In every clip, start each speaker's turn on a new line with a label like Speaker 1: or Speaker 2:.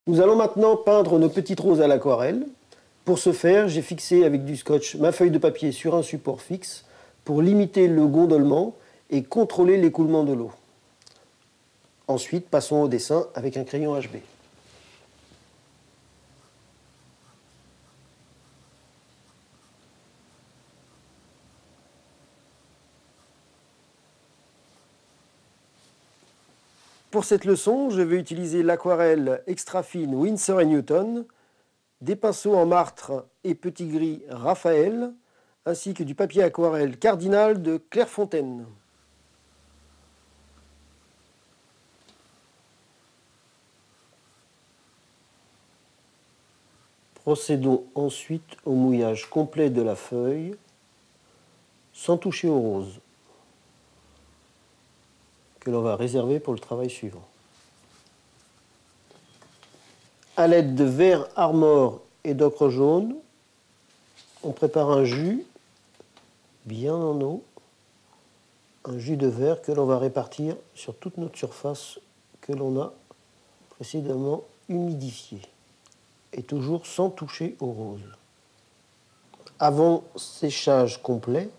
Speaker 1: Nous allons maintenant peindre nos petites roses à l'aquarelle. Pour ce faire, j'ai fixé avec du scotch ma feuille de papier sur un support fixe pour limiter le gondolement et contrôler l'écoulement de l'eau. Ensuite, passons au dessin avec un crayon HB. Pour cette leçon, je vais utiliser l'aquarelle extra fine Winsor & Newton, des pinceaux en martre et petit gris Raphaël, ainsi que du papier aquarelle Cardinal de Clairefontaine. Procédons ensuite au mouillage complet de la feuille, sans toucher au rose, que l'on va réserver pour le travail suivant. À l'aide de verre Armor et d'ocre jaune, on prépare un jus bien en eau, un jus de verre que l'on va répartir sur toute notre surface que l'on a précédemment humidifiée, et toujours sans toucher au rose. Avant séchage complet,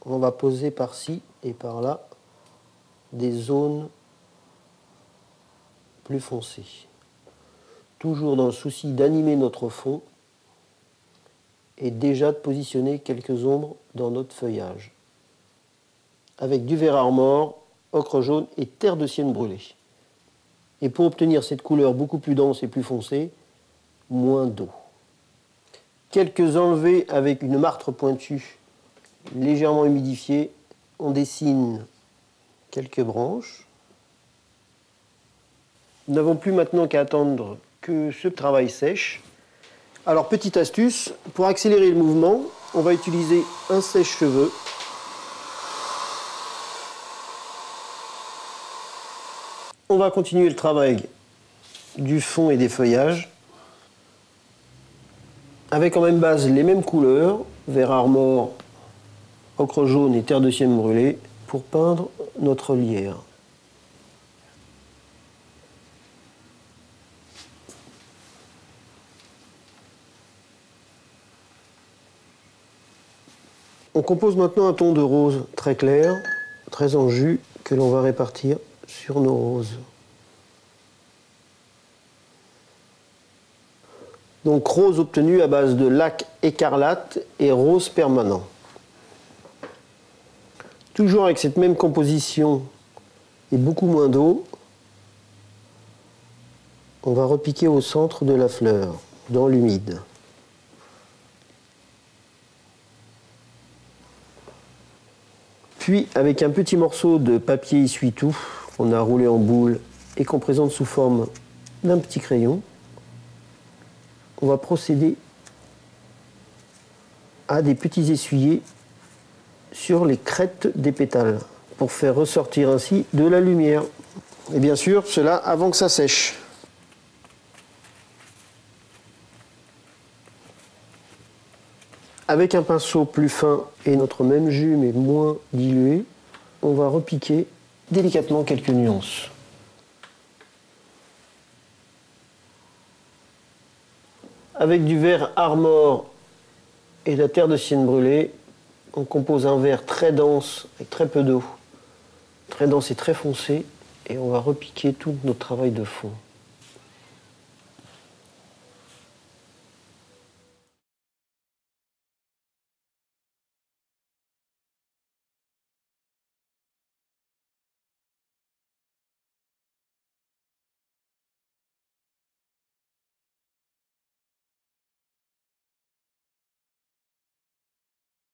Speaker 1: on va poser par-ci et par-là des zones plus foncées, toujours dans le souci d'animer notre fond et déjà de positionner quelques ombres dans notre feuillage, avec du verre Armor, ocre jaune et terre de sienne brûlée. Et pour obtenir cette couleur beaucoup plus dense et plus foncée, moins d'eau. Quelques enlevés avec une martre pointue légèrement humidifiée, on dessine quelques branches. Nous n'avons plus maintenant qu'à attendre que ce travail sèche. Alors, petite astuce, pour accélérer le mouvement, on va utiliser un sèche-cheveux. On va continuer le travail du fond et des feuillages, avec en même base les mêmes couleurs, vert Armor, ocre jaune et terre de sienne brûlée, pour peindre notre lierre. On compose maintenant un ton de rose très clair, très en jus, que l'on va répartir sur nos roses. Donc rose obtenu à base de lac écarlate et rose permanent. Toujours avec cette même composition et beaucoup moins d'eau, on va repiquer au centre de la fleur, dans l'humide. Puis, avec un petit morceau de papier essuie-tout qu'on a roulé en boule et qu'on présente sous forme d'un petit crayon, on va procéder à des petits essuyés sur les crêtes des pétales pour faire ressortir ainsi de la lumière. Et bien sûr, cela avant que ça sèche. Avec un pinceau plus fin et notre même jus mais moins dilué, on va repiquer délicatement quelques nuances. Avec du verre Armor et de la terre de sienne brûlée, on compose un verre très dense avec très peu d'eau, très dense et très foncé, et on va repiquer tout notre travail de fond.